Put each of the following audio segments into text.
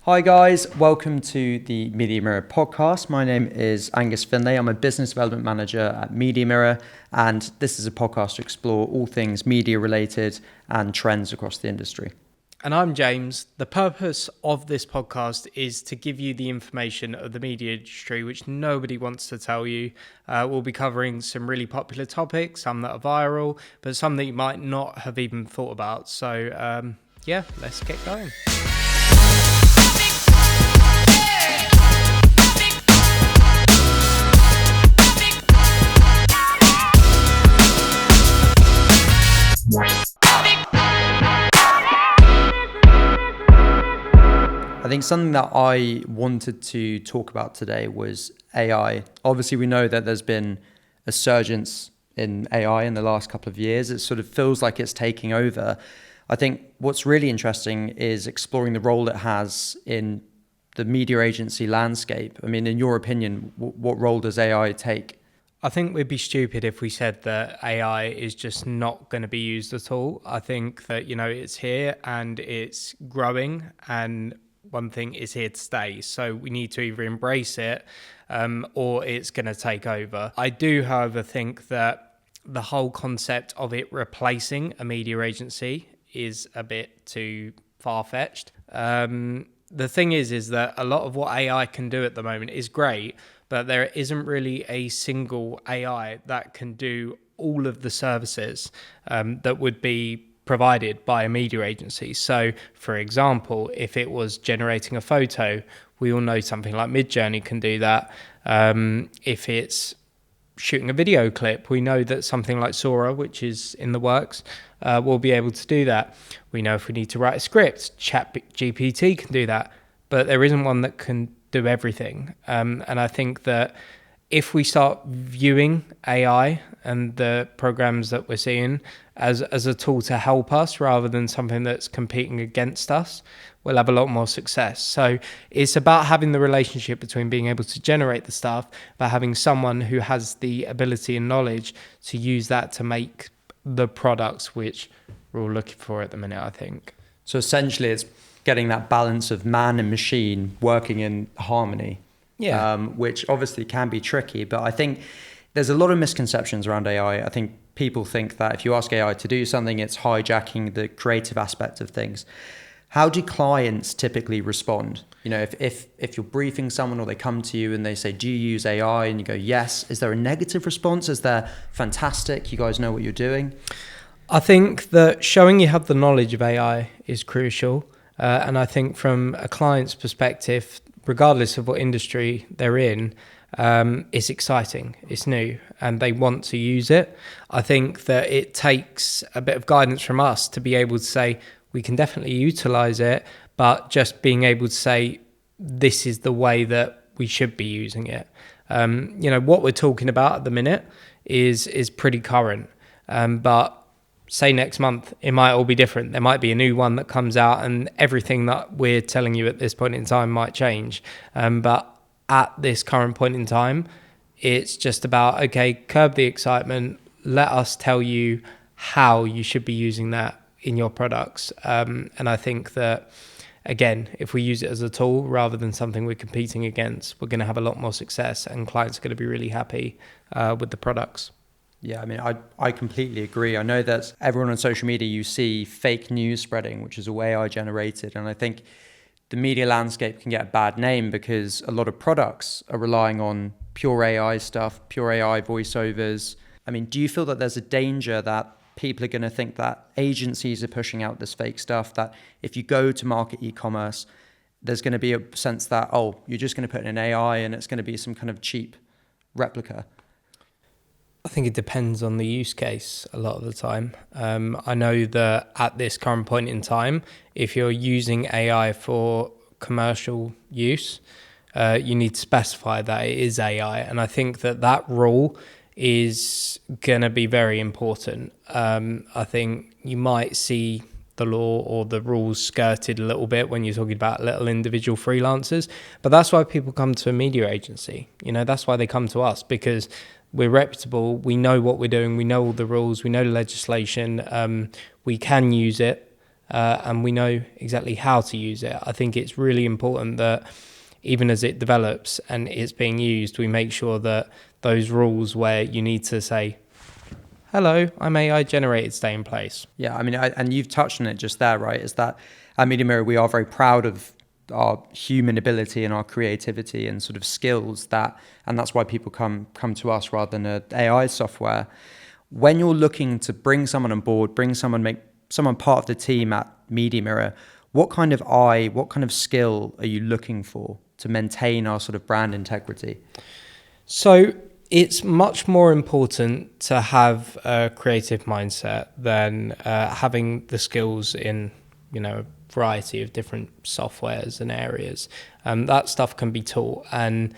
Hi guys, welcome to the Media Mirror podcast. My name is Angus. I'm a business development manager at Media Mirror, and this is a podcast to explore all things media related and trends across the industry. And I'm James. The purpose of this podcast is to give you the information of the media industry, which nobody wants to tell you. We'll be covering some really popular topics, some that are viral, but some that you might not have even thought about. So let's get going. I think something that I wanted to talk about today was AI. Obviously, we know that there's been a surgence in AI in the last couple of years. It sort of feels like it's taking over. I think what's really interesting is exploring the role it has in the media agency landscape. I mean, in your opinion, what role does AI take? I think we'd be stupid if we said that AI is just not going to be used at all. I think that, it's here and it's growing, and one thing is here to stay. So we need to either embrace it or it's going to take over. I do, however, think that the whole concept of it replacing a media agency is a bit too far-fetched. The thing is that a lot of what AI can do at the moment is great, but there isn't really a single AI that can do all of the services that would be provided by a media agency. So, for example, if it was generating a photo, we all know something like Midjourney can do that. If it's shooting a video clip, we know that something like Sora, which is in the works, will be able to do that. We know if we need to write a script, ChatGPT can do that, but there isn't one that can do everything. And I think that if we start viewing AI and the programs that we're seeing as a tool to help us rather than something that's competing against us, we'll have a lot more success. So it's about having the relationship between being able to generate the stuff, but having someone who has the ability and knowledge to use that to make the products which we're all looking for at the minute, I think. So essentially it's getting that balance of man and machine working in harmony. Yeah. Which obviously can be tricky, but I think there's a lot of misconceptions around AI. I think people think that if you ask AI to do something, it's hijacking the creative aspect of things. How do clients typically respond? If you're briefing someone or they come to you and they say, do you use AI? And you go, yes. Is there a negative response? Is there fantastic, you guys know what you're doing? I think that showing you have the knowledge of AI is crucial. And I think from a client's perspective, regardless of what industry they're in, it's exciting, it's new, and they want to use it. I think that it takes a bit of guidance from us to be able to say, we can definitely utilize it, but just being able to say, this is the way that we should be using it. What we're talking about at the minute is pretty current, but say next month, it might all be different. There might be a new one that comes out and everything that we're telling you at this point in time might change. But at this current point in time, it's just about, okay, curb the excitement. Let us tell you how you should be using that in your products. And I think that, again, if we use it as a tool rather than something we're competing against, we're going to have a lot more success and clients are going to be really happy with the products. Yeah, I mean, I completely agree. I know that everyone on social media, you see fake news spreading, which is all AI generated. And I think the media landscape can get a bad name because a lot of products are relying on pure AI stuff, pure AI voiceovers. I mean, do you feel that there's a danger that people are going to think that agencies are pushing out this fake stuff, that if you go to market e-commerce, there's going to be a sense that, you're just going to put in an AI and it's going to be some kind of cheap replica? I think it depends on the use case a lot of the time. I know that at this current point in time, if you're using AI for commercial use, you need to specify that it is AI. And I think that rule is going to be very important. I think you might see the law or the rules skirted a little bit when you're talking about little individual freelancers. But that's why people come to a media agency. That's why they come to us, because we're reputable, we know what we're doing, we know all the rules, we know the legislation, we can use it, and we know exactly how to use it. I think it's really important that even as it develops and it's being used, we make sure that those rules where you need to say, hello, I'm AI generated, stay in place. Yeah, I mean, and you've touched on it just there, right? Is that at Media Mirror, we are very proud of our human ability and our creativity and sort of skills and that's why people come to us rather than an AI software. When you're looking to bring someone on board, make someone part of the team at Media Mirror, what kind of skill are you looking for to maintain our sort of brand integrity? So it's much more important to have a creative mindset than having the skills in, a variety of different softwares and areas. That stuff can be taught. And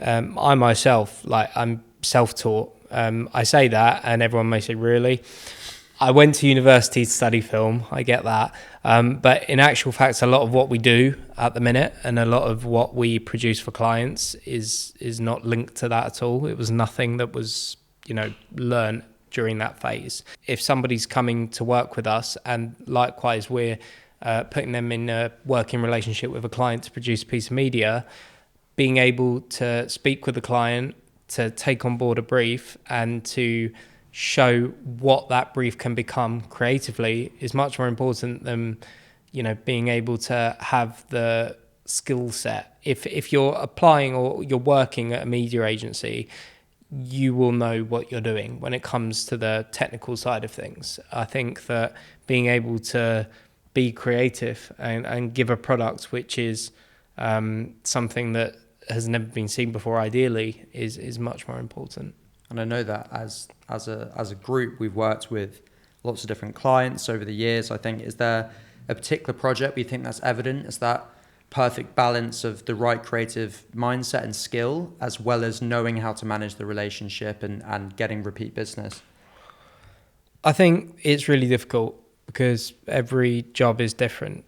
I myself, I'm self-taught. I say that and everyone may say, really? I went to university to study film, I get that. But in actual fact, a lot of what we do at the minute and a lot of what we produce for clients is not linked to that at all. It was nothing that was, learned during that phase. If somebody's coming to work with us and likewise we're putting them in a working relationship with a client to produce a piece of media, being able to speak with the client, to take on board a brief and to show what that brief can become creatively is much more important than, being able to have the skill set. If you're applying or you're working at a media agency, you will know what you're doing when it comes to the technical side of things. I think that being able to be creative and give a product which is something that has never been seen before, ideally, is much more important. And I know that as a group, we've worked with lots of different clients over the years. I think, is there a particular project we think that's evident? Is that perfect balance of the right creative mindset and skill, as well as knowing how to manage the relationship and getting repeat business? I think it's really difficult because every job is different.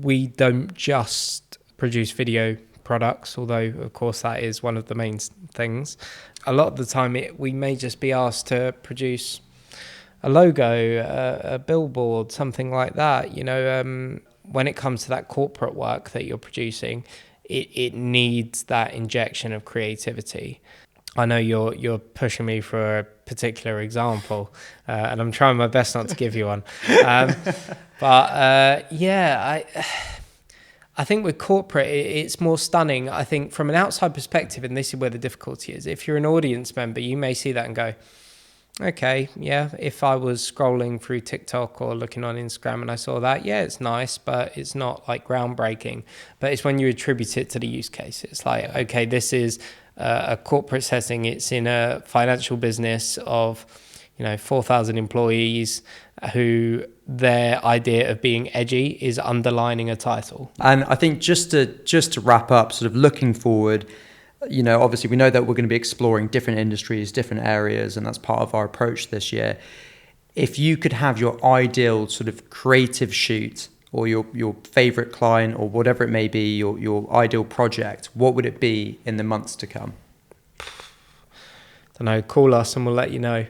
We don't just produce video products, although of course that is one of the main things. A lot of the time we may just be asked to produce a logo, a billboard, something like that. When it comes to that corporate work that you're producing, it needs that injection of creativity. I know you're pushing me for a particular example, and I'm trying my best not to give you one. I think with corporate, it's more stunning. I think from an outside perspective, and this is where the difficulty is, if you're an audience member, you may see that and go, okay, yeah, if I was scrolling through TikTok or looking on Instagram and I saw that, yeah, it's nice, but it's not like groundbreaking. But it's when you attribute it to the use case. It's like, okay, this is a corporate setting. It's in a financial business of 4,000 employees who their idea of being edgy is underlining a title. And I think just to wrap up, sort of looking forward, obviously we know that we're going to be exploring different industries, different areas, and that's part of our approach this year. If you could have your ideal sort of creative shoot or your favorite client or whatever it may be, your ideal project, what would it be in the months to come? I don't know, call us and we'll let you know.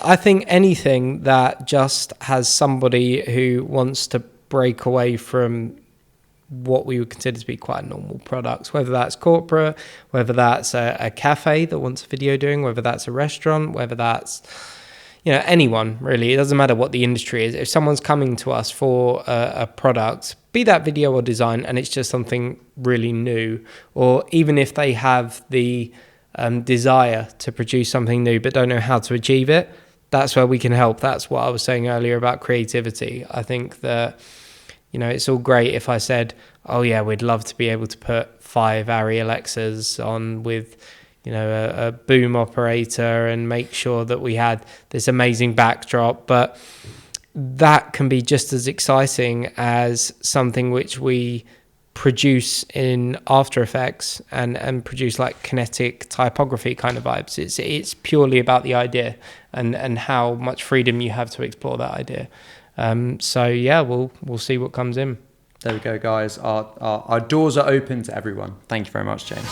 I think anything that just has somebody who wants to break away from what we would consider to be quite normal products, whether that's corporate, whether that's a cafe that wants a video doing, whether that's a restaurant, whether that's anyone really. It doesn't matter what the industry is. If someone's coming to us for a product, be that video or design, and it's just something really new, or even if they have the desire to produce something new but don't know how to achieve it, that's where we can help. That's what I was saying earlier about creativity. I think that it's all great if I said, oh yeah, we'd love to be able to put 5 Arri Alexas on with a boom operator and make sure that we had this amazing backdrop. But that can be just as exciting as something which we produce in After Effects and produce like kinetic typography kind of vibes. It's purely about the idea and how much freedom you have to explore that idea. So yeah, we'll see what comes in. There we go, guys. Our doors are open to everyone. Thank you very much, James.